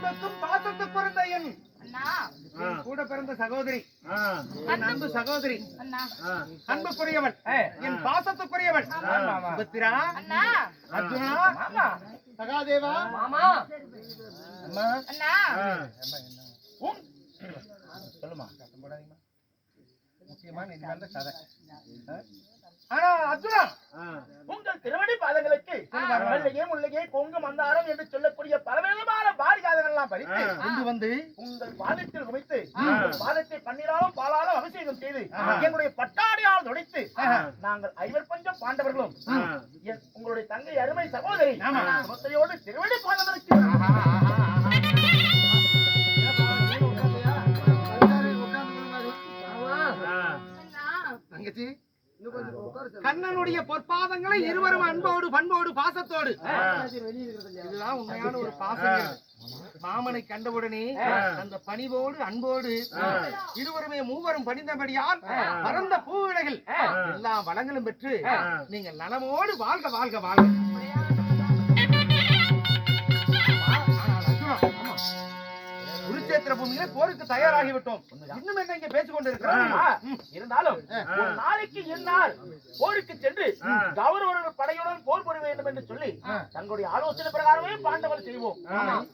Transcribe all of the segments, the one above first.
அன்புக்கும் பாசத்துக்கு பிறந்த என் கூட பிறந்த சகோதரி, என் அன்பு சகோதரி, அன்புக்குரியவள், என் பாசத்துக்குரியவள் சுபத்திரா, அர்ஜுனா, சகாதேவா, மாமா, அம்மா, அண்ணா, சொல்லுமா, முக்கியமான இனிமேல் தான் கதை. ஆனா அர்ஜுனா, உங்கள் திருவடி பாதங்களுக்கு மல்லிகை, முல்லைகை, கொங்கு, மந்தாரம் என்று சொல்லக்கூடிய பலவிதமான பாரிஜாதங்கள் எல்லாம் பறித்து கொண்டு வந்து உங்கள் பாதத்தில் குமைத்து பாதத்தை பன்னீராலும் பாலாலும் அபிஷேகம் செய்து எங்களுடைய பட்டாடையால் துடைத்து நாங்கள் ஐவர் பஞ்சம் பாண்டவர்களும் உங்களுடைய தங்கை அருமை சகோதரி சுமத்தையோடு திருவடி பாதங்களுக்கு தங்கச்சி கண்ணனுடைய பொற்பாதங்களை இருவரும் அன்போடு பண்போடு பாசத்தோடு, இதுதான் உண்மையான ஒரு பாசம். மாமனை கண்டவுடனே அந்த பணிவோடு அன்போடு இருவருமே மூவரும் பணிந்தபடியால் பரந்த பூவிலைகள் எல்லா வளங்களும் பெற்று நீங்கள் நலமோடு வாழ்க வாழ்க வாழ்க. குருச்சேத்திர பூமியில போருக்கு தயாராகிவிட்டோம். இன்னும் என்ன இங்க பேசிக் கொண்டிருக்கிறோம். இருந்தாலும் ஒரு நாளைக்கு என்னால் போருக்கு சென்று கௌரவர்கள் படையுடன் போர் புரிய வேண்டும் என்று சொல்லி தங்களுடைய ஆலோசனை பிரகாரமே பாண்டவர் செய்வோம்.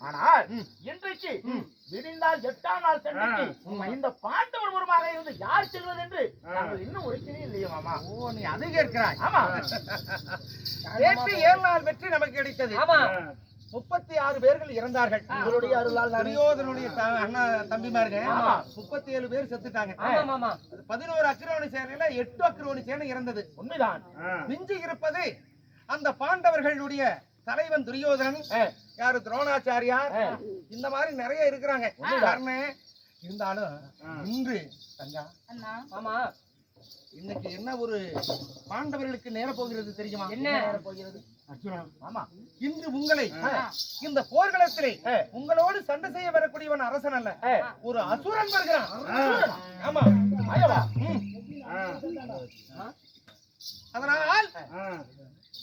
ஆனால் இன்றைக்கு விடிந்தால் 8ஆம் நாள் சண்டைக்கு இந்த பாண்டவர் மூலமாக இருந்து யார் செல்வது என்று நாங்கள் இன்னும் ஒருத்தனே இல்லையே மாமா. ஓ, நீ அதை கேட்கிறாய். ஆமா, 7 நாள் வெற்றி நமக்கு கிடைத்தது. ஆமா, 36 பேர்கள் இறந்தார்கள். உங்களுடைய அருளால் துரியோதனுடைய அண்ணா தம்பிமார்கள் 37 பேர் செத்துட்டாங்க. 11 அக்கிரோணி சேனையில 8 அக்கிரோணி சேனை இறந்தது. உண்மைதான். மிஞ்சி இருப்பது அந்த பாண்டவர்களுடைய தலைவன் துரியோதனன், யாரு துரோணாச்சாரியார், இந்த மாதிரி நிறைய இருக்கிறாங்க. இருந்தாலும் இன்று தங்கா, ஆமா, இன்னைக்கு என்ன ஒரு பாண்டவர்களுக்கு நேர போகிறது தெரியுமா? என்ன நேர போகிறது அர்ஜுனா? ஆமா, இன்று உங்களை இந்த போர்க்களத்திலே உங்களோடு சண்டை செய்ய வரக்கூடியவன் அரசன் அல்ல, ஒரு அசுரன் வருகிறான். ஆமா, அதனால்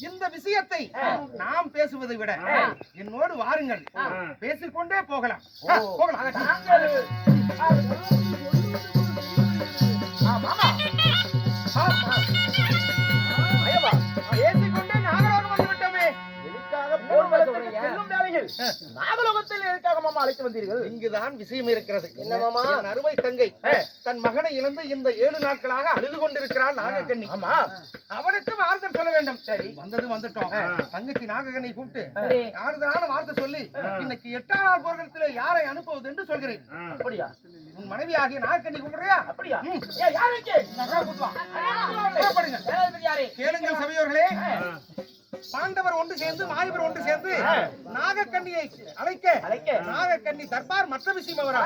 இந்த விஷயத்தை நாம் பேசுவதை விட என்னோடு வாருங்கள், பேசிக்கொண்டே போகலாம். பேசிக்கொண்டே நாகலோகம் வந்து விட்டோமே. நாகலோகத்தில் எதற்காக மாமா அழைத்து வந்தீர்கள்? இங்குதான் விஷயம் இருக்கிறது. என்ன மாமா? என் அருமை தங்கை தன் மகனை இழந்து இந்த 7 நாட்களாக அழுது கொண்டிருக்கிறாள் நாகக்கண்ணி. ஆமா, அவனுக்கு ஆறுதல் சொல்ல வேண்டும். சரி, வந்துட்டோம். தங்கச்சி நாகக்கண்ணி கூப்பிட்டு ஆறுதலான வார்த்தை சொல்லி இன்னைக்கு 8ஆம் நாள் போர்க்களத்திலே யாரை அனுப்புவது என்று சொல்கிறேன். அப்படியா? உன் மனைவி ஆகிய நாகக்கண்ணி கூப்பிடுறியா? அப்படியா? கேளுங்கள் சபையோர்களே, பாண்டவர் ஒன்று சேர்ந்து மாயவர் ஒன்று சேர்ந்து நாகக்கண்ணியை அழைக்க நாகக்கண்ணி தர்பார் மற்ற விஷயம் அவரா